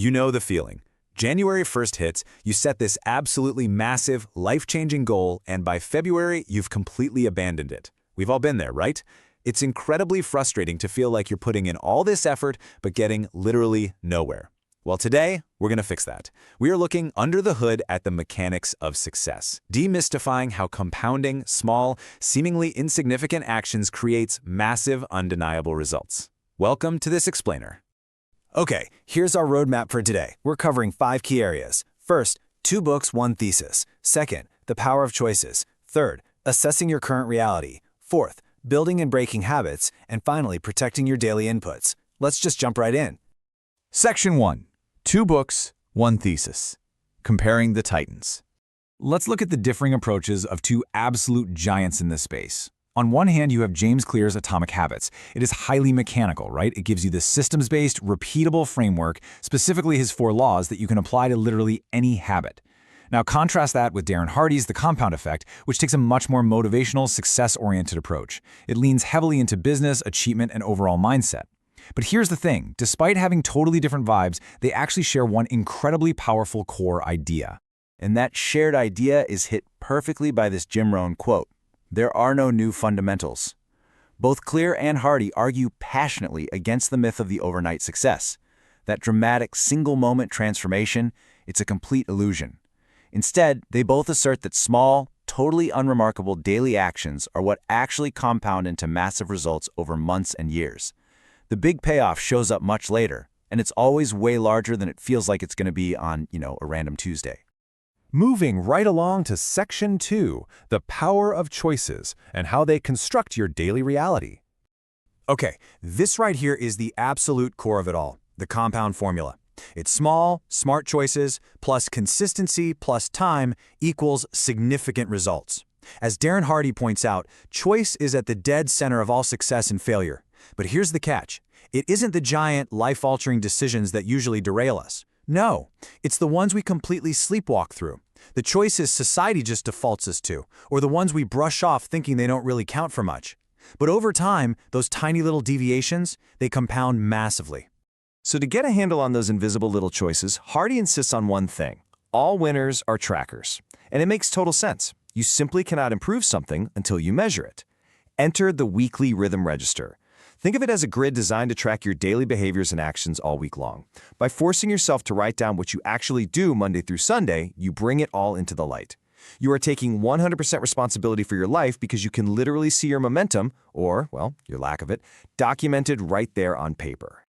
You know the feeling. January 1st hits, you set this absolutely massive, life-changing goal, and by February, you've completely abandoned it. We've all been there, right? It's incredibly frustrating to feel like you're putting in all this effort, but getting literally nowhere. Well, today, we're going to fix that. We are looking under the hood at the mechanics of success, demystifying how compounding small, seemingly insignificant actions creates massive, undeniable results. Welcome to this explainer. Okay, here's our roadmap for today. We're covering 5 key areas. First, 2 books, 1 thesis. Second, the power of choices. Third, assessing your current reality. Fourth, building and breaking habits. And finally, protecting your daily inputs. Let's just jump right in. Section 1. 2 books, 1 thesis. Comparing the Titans. Let's look at the differing approaches of 2 absolute giants in this space. On one hand, you have James Clear's Atomic Habits. It is highly mechanical, right? It gives you this systems-based, repeatable framework, specifically his 4 laws that you can apply to literally any habit. Now contrast that with Darren Hardy's The Compound Effect, which takes a much more motivational, success-oriented approach. It leans heavily into business, achievement, and overall mindset. But here's the thing, despite having totally different vibes, they actually share one incredibly powerful core idea. And that shared idea is hit perfectly by this Jim Rohn quote. There are no new fundamentals. Both Clear and Hardy argue passionately against the myth of the overnight success. That dramatic single-moment transformation, it's a complete illusion. Instead, they both assert that small, totally unremarkable daily actions are what actually compound into massive results over months and years. The big payoff shows up much later, and it's always way larger than it feels like it's going to be on, a random Tuesday. Moving right along to Section 2, the power of choices and how they construct your daily reality. Okay, this right here is the absolute core of it all, the compound formula. It's small, smart choices plus consistency plus time equals significant results. As Darren Hardy points out, choice is at the dead center of all success and failure. But here's the catch. It isn't the giant, life-altering decisions that usually derail us. No, it's the ones we completely sleepwalk through. The choices society just defaults us to, or the ones we brush off thinking they don't really count for much. But over time, those tiny little deviations, they compound massively. So to get a handle on those invisible little choices, Hardy insists on one thing. All winners are trackers. And it makes total sense. You simply cannot improve something until you measure it. Enter the weekly rhythm register. Think of it as a grid designed to track your daily behaviors and actions all week long. By forcing yourself to write down what you actually do Monday through Sunday, you bring it all into the light. You are taking 100% responsibility for your life because you can literally see your momentum, or, well, your lack of it, documented right there on paper.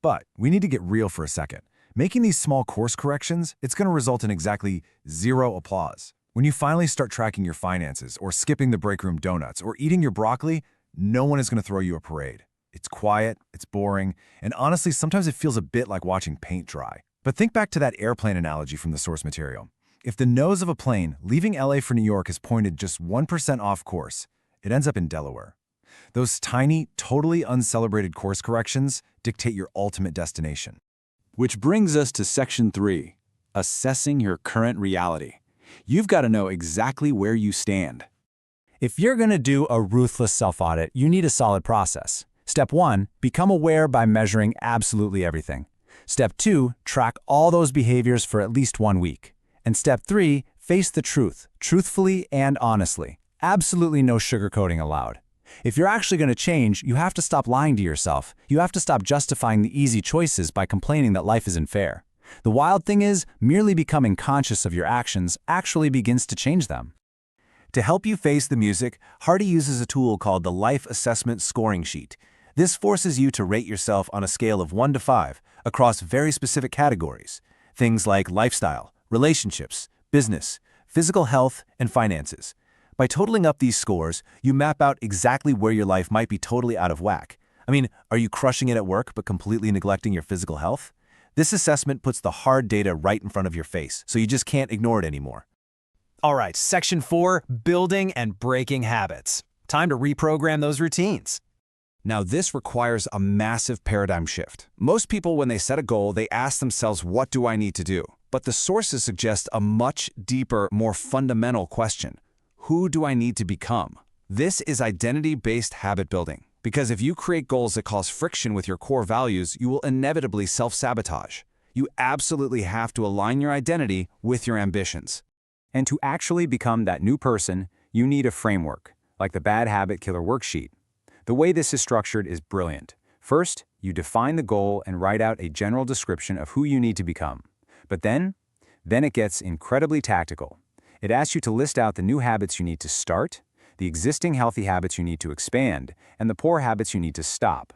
But we need to get real for a second. Making these small course corrections, it's going to result in exactly 0 applause. When you finally start tracking your finances, or skipping the break room donuts, or eating your broccoli, no one is going to throw you a parade. It's quiet, it's boring, and honestly, sometimes it feels a bit like watching paint dry. But think back to that airplane analogy from the source material. If the nose of a plane leaving LA for New York is pointed just 1% off course, it ends up in Delaware. Those tiny, totally uncelebrated course corrections dictate your ultimate destination. Which brings us to Section 3, assessing your current reality. You've got to know exactly where you stand. If you're going to do a ruthless self-audit, you need a solid process. Step 1, become aware by measuring absolutely everything. Step 2, track all those behaviors for at least 1 week. And Step 3, face the truth, truthfully and honestly. Absolutely no sugarcoating allowed. If you're actually going to change, you have to stop lying to yourself. You have to stop justifying the easy choices by complaining that life isn't fair. The wild thing is, merely becoming conscious of your actions actually begins to change them. To help you face the music, Hardy uses a tool called the Life Assessment Scoring Sheet. This forces you to rate yourself on a scale of 1 to 5 across very specific categories. Things like lifestyle, relationships, business, physical health, and finances. By totaling up these scores, you map out exactly where your life might be totally out of whack. I mean, are you crushing it at work but completely neglecting your physical health? This assessment puts the hard data right in front of your face, so you just can't ignore it anymore. All right, Section 4, building and breaking habits. Time to reprogram those routines. Now, this requires a massive paradigm shift. Most people, when they set a goal, they ask themselves, what do I need to do? But the sources suggest a much deeper, more fundamental question. Who do I need to become? This is identity-based habit building. Because if you create goals that cause friction with your core values, you will inevitably self-sabotage. You absolutely have to align your identity with your ambitions. And to actually become that new person, you need a framework, like the Bad Habit Killer worksheet. The way this is structured is brilliant. First, you define the goal and write out a general description of who you need to become. But then it gets incredibly tactical. It asks you to list out the new habits you need to start, the existing healthy habits you need to expand, and the poor habits you need to stop.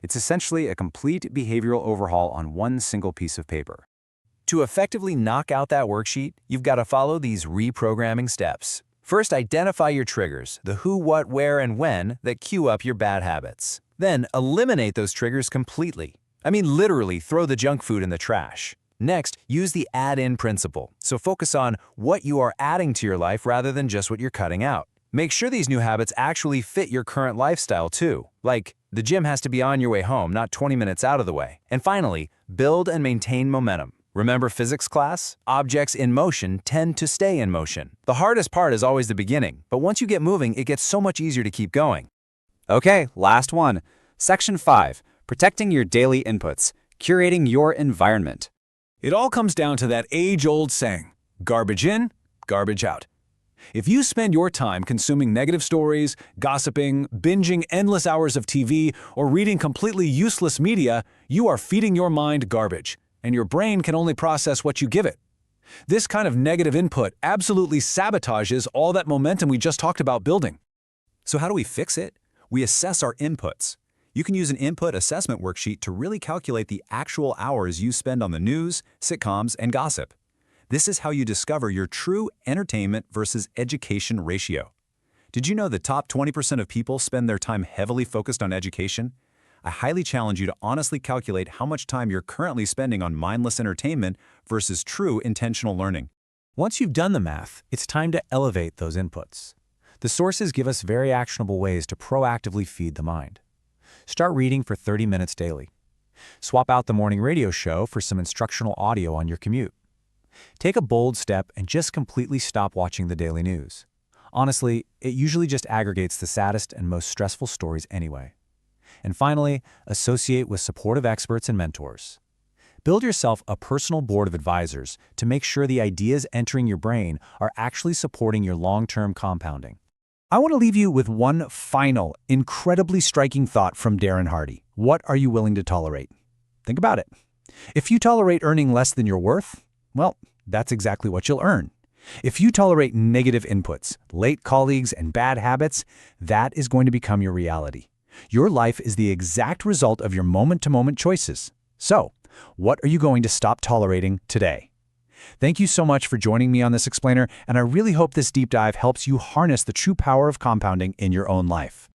It's essentially a complete behavioral overhaul on one single piece of paper. To effectively knock out that worksheet, you've got to follow these reprogramming steps. First, identify your triggers, the who, what, where, and when that cue up your bad habits. Then, eliminate those triggers completely. I mean, literally throw the junk food in the trash. Next, use the add-in principle. So focus on what you are adding to your life rather than just what you're cutting out. Make sure these new habits actually fit your current lifestyle too. Like, the gym has to be on your way home, not 20 minutes out of the way. And finally, build and maintain momentum. Remember physics class? Objects in motion tend to stay in motion. The hardest part is always the beginning, but once you get moving, it gets so much easier to keep going. Okay, last one. Section 5, protecting your daily inputs, curating your environment. It all comes down to that age-old saying, garbage in, garbage out. If you spend your time consuming negative stories, gossiping, binging endless hours of TV, or reading completely useless media, you are feeding your mind garbage, and your brain can only process what you give it. This kind of negative input absolutely sabotages all that momentum we just talked about building. So how do we fix it? We assess our inputs. You can use an input assessment worksheet to really calculate the actual hours you spend on the news, sitcoms, and gossip. This is how you discover your true entertainment versus education ratio. Did you know the top 20% of people spend their time heavily focused on education? I highly challenge you to honestly calculate how much time you're currently spending on mindless entertainment versus true intentional learning. Once you've done the math, it's time to elevate those inputs. The sources give us very actionable ways to proactively feed the mind. Start reading for 30 minutes daily. Swap out the morning radio show for some instructional audio on your commute. Take a bold step and just completely stop watching the daily news. Honestly, it usually just aggregates the saddest and most stressful stories anyway. And finally, associate with supportive experts and mentors. Build yourself a personal board of advisors to make sure the ideas entering your brain are actually supporting your long-term compounding. I want to leave you with one final, incredibly striking thought from Darren Hardy. What are you willing to tolerate? Think about it. If you tolerate earning less than you're worth, well, that's exactly what you'll earn. If you tolerate negative inputs, late colleagues, and bad habits, that is going to become your reality. Your life is the exact result of your moment-to-moment choices. So, what are you going to stop tolerating today? Thank you so much for joining me on this explainer, and I really hope this deep dive helps you harness the true power of compounding in your own life.